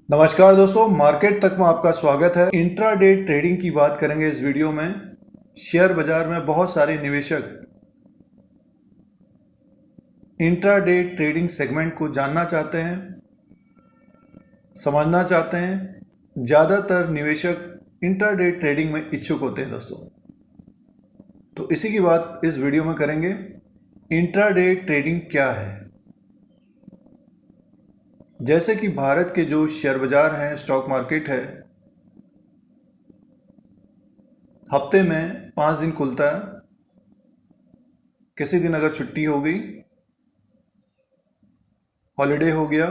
नमस्कार दोस्तों, मार्केट तक में आपका स्वागत है। इंट्राडे ट्रेडिंग की बात करेंगे इस वीडियो में। शेयर बाजार में बहुत सारे निवेशक इंट्राडे ट्रेडिंग सेगमेंट को जानना चाहते हैं, समझना चाहते हैं। ज़्यादातर निवेशक इंट्राडे ट्रेडिंग में इच्छुक होते हैं दोस्तों, तो इसी की बात इस वीडियो में करेंगे। इंट्राडे ट्रेडिंग क्या है? जैसे कि भारत के जो शेयर बाजार हैं, स्टॉक मार्केट है, हफ्ते में 5 दिन खुलता है। किसी दिन अगर छुट्टी हो गई, हॉलीडे हो गया,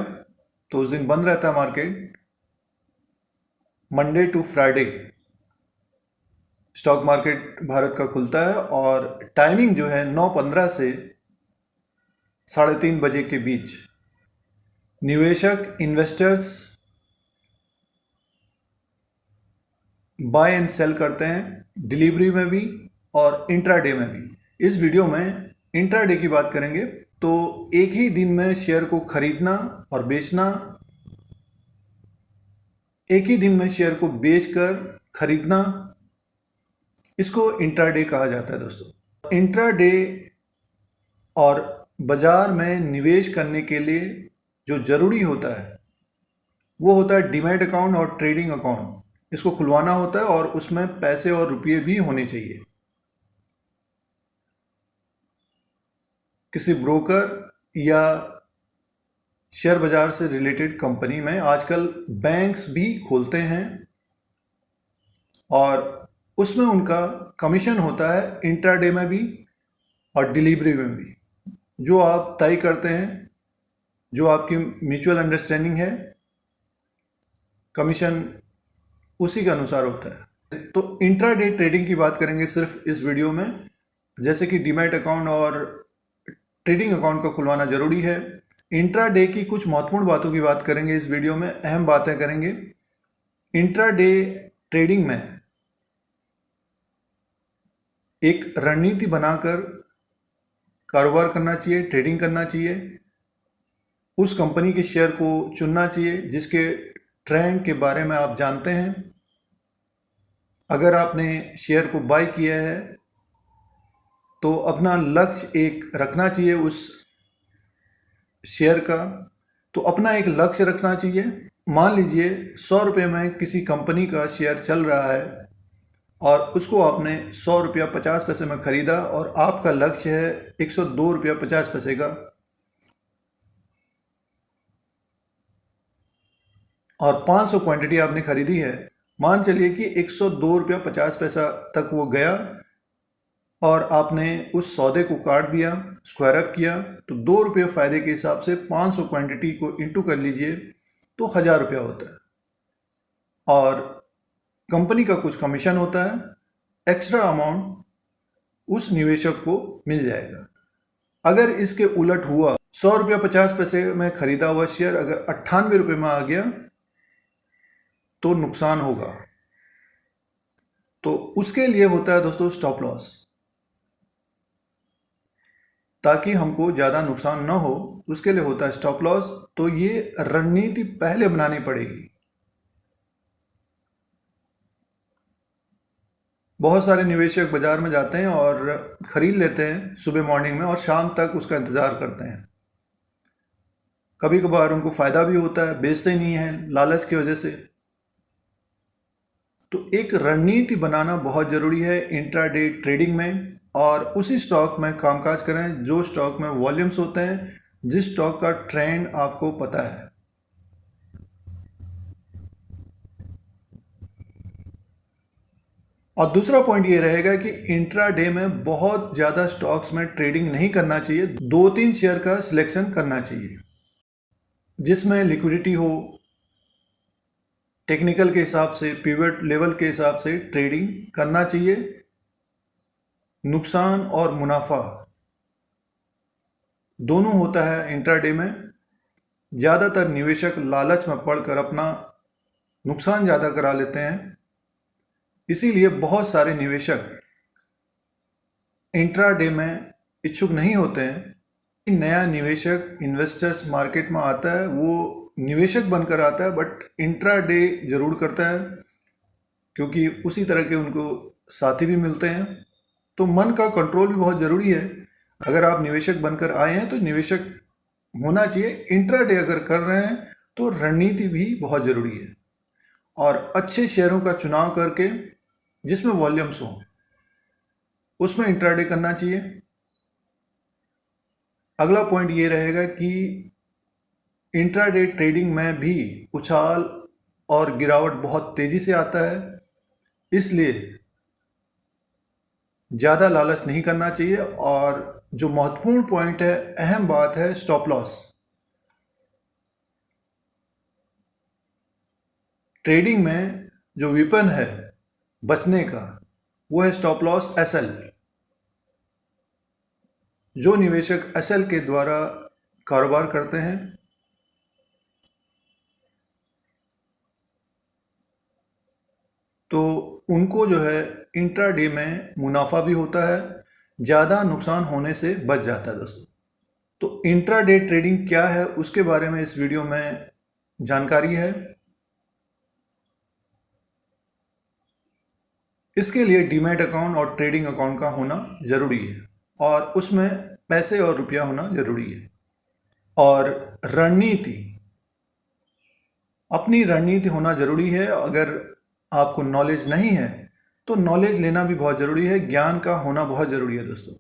तो उस दिन बंद रहता है market. Monday to Friday stock market Bharat का खुलता है और टाइमिंग जो है 9:15 से 3:30 बजे के बीच। निवेशक इन्वेस्टर्स बाय एंड सेल करते हैं, डिलीवरी में भी और इंट्राडे में भी। इस वीडियो में इंट्राडे की बात करेंगे, तो एक ही दिन में शेयर को खरीदना और बेचना, एक ही दिन में शेयर को बेचकर खरीदना, इसको इंट्राडे कहा जाता है दोस्तों। इंट्राडे और बाजार में निवेश करने के लिए जो ज़रूरी होता है वो होता है डीमैट अकाउंट और ट्रेडिंग अकाउंट। इसको खुलवाना होता है और उसमें पैसे और रुपये भी होने चाहिए। किसी ब्रोकर या शेयर बाजार से रिलेटेड कंपनी में आजकल बैंक्स भी खोलते हैं और उसमें उनका कमीशन होता है, इंट्राडे में भी और डिलीवरी में भी। जो आप तय करते हैं, जो आपकी म्यूचुअल अंडरस्टैंडिंग है, कमीशन उसी के अनुसार होता है। तो इंट्राडे ट्रेडिंग की बात करेंगे सिर्फ इस वीडियो में। जैसे कि डीमैट अकाउंट और ट्रेडिंग अकाउंट का खुलवाना जरूरी है। इंट्राडे की कुछ महत्वपूर्ण बातों की बात करेंगे इस वीडियो में, अहम बातें करेंगे। इंट्राडे ट्रेडिंग में एक रणनीति बनाकर कारोबार करना चाहिए, ट्रेडिंग करना चाहिए। उस कंपनी के शेयर को चुनना चाहिए जिसके ट्रेंड के बारे में आप जानते हैं। अगर आपने शेयर को बाय किया है तो अपना लक्ष्य एक रखना चाहिए उस शेयर का। तो अपना एक लक्ष्य रखना चाहिए। मान लीजिए 100 रुपये में किसी कंपनी का शेयर चल रहा है और उसको आपने 100 रुपया 50 पैसे में ख़रीदा और आपका लक्ष्य है 102 रुपया 50 पैसे का, और 500 क्वांटिटी आपने खरीदी है। मान चलिए कि 102 रुपया 50 पैसा तक वो गया और आपने उस सौदे को काट दिया, स्क्वायर अप किया, तो 2 रुपये फ़ायदे के हिसाब से 500 क्वांटिटी को इंटू कर लीजिए तो 1000 रुपया होता है। और कंपनी का कुछ कमीशन होता है, एक्स्ट्रा अमाउंट उस निवेशक को मिल जाएगा। अगर इसके उलट हुआ, 100 रुपया 50 पैसे में खरीदा हुआ शेयर अगर 98 रुपये में आ गया तो नुकसान होगा। तो उसके लिए होता है दोस्तों स्टॉप लॉस। ताकि हमको ज़्यादा नुकसान ना हो, उसके लिए होता है स्टॉप लॉस। तो ये रणनीति पहले बनानी पड़ेगी। बहुत सारे निवेशक बाजार में जाते हैं और ख़रीद लेते हैं सुबह मॉर्निंग में और शाम तक उसका इंतज़ार करते हैं। कभी कभार उनको फ़ायदा भी होता है, बेचते नहीं हैं लालच की वजह से। तो एक रणनीति बनाना बहुत ज़रूरी है इंट्राडे ट्रेडिंग में, और उसी स्टॉक में कामकाज करें जो स्टॉक में वॉल्यूम्स होते हैं, जिस स्टॉक का ट्रेंड आपको पता है। और दूसरा पॉइंट ये रहेगा कि इंट्राडे में बहुत ज़्यादा स्टॉक्स में ट्रेडिंग नहीं करना चाहिए। 2-3 शेयर का सिलेक्शन करना चाहिए जिसमें लिक्विडिटी हो, टेक्निकल के हिसाब से, पिवट लेवल के हिसाब से ट्रेडिंग करना चाहिए। नुकसान और मुनाफा दोनों होता है इंट्राडे में। ज़्यादातर निवेशक लालच में पड़कर अपना नुकसान ज़्यादा करा लेते हैं, इसीलिए बहुत सारे निवेशक इंट्राडे में इच्छुक नहीं होते हैं। नया निवेशक इन्वेस्टर्स मार्केट में आता है, वो निवेशक बनकर आता है बट इंट्राडे जरूर करता है, क्योंकि उसी तरह के उनको साथी भी मिलते हैं। तो मन का कंट्रोल भी बहुत ज़रूरी है। अगर आप निवेशक बनकर आए हैं तो निवेशक होना चाहिए। इंट्राडे अगर कर रहे हैं तो रणनीति भी बहुत ज़रूरी है, और अच्छे शेयरों का चुनाव करके जिसमें वॉल्यूम्स हो उसमें इंट्राडे करना चाहिए। अगला पॉइंट ये रहेगा कि इंट्राडे ट्रेडिंग में भी उछाल और गिरावट बहुत तेज़ी से आता है, इसलिए ज़्यादा लालच नहीं करना चाहिए। और जो महत्वपूर्ण पॉइंट है, अहम बात है, स्टॉप लॉस। ट्रेडिंग में जो विपन है बचने का वो है स्टॉप लॉस एसएल। जो निवेशक एसएल के द्वारा कारोबार करते हैं तो उनको जो है इंट्राडे में मुनाफा भी होता है, ज़्यादा नुकसान होने से बच जाता है दोस्तों। तो इंट्राडे ट्रेडिंग क्या है उसके बारे में इस वीडियो में जानकारी है। इसके लिए डीमैट अकाउंट और ट्रेडिंग अकाउंट का होना ज़रूरी है, और उसमें पैसे और रुपया होना ज़रूरी है। और रणनीति, अपनी रणनीति होना ज़रूरी है। अगर आपको नॉलेज नहीं है तो नॉलेज लेना भी बहुत ज़रूरी है, ज्ञान का होना बहुत ज़रूरी है दोस्तों।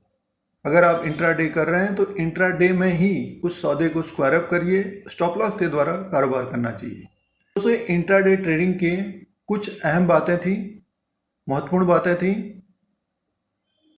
अगर आप इंट्राडे कर रहे हैं तो इंट्राडे में ही उस सौदे को स्क्वायर अप करिए, स्टॉप लॉस के द्वारा कारोबार करना चाहिए। दोस्तों इंट्राडे ट्रेडिंग के कुछ अहम बातें थी, महत्वपूर्ण बातें थी।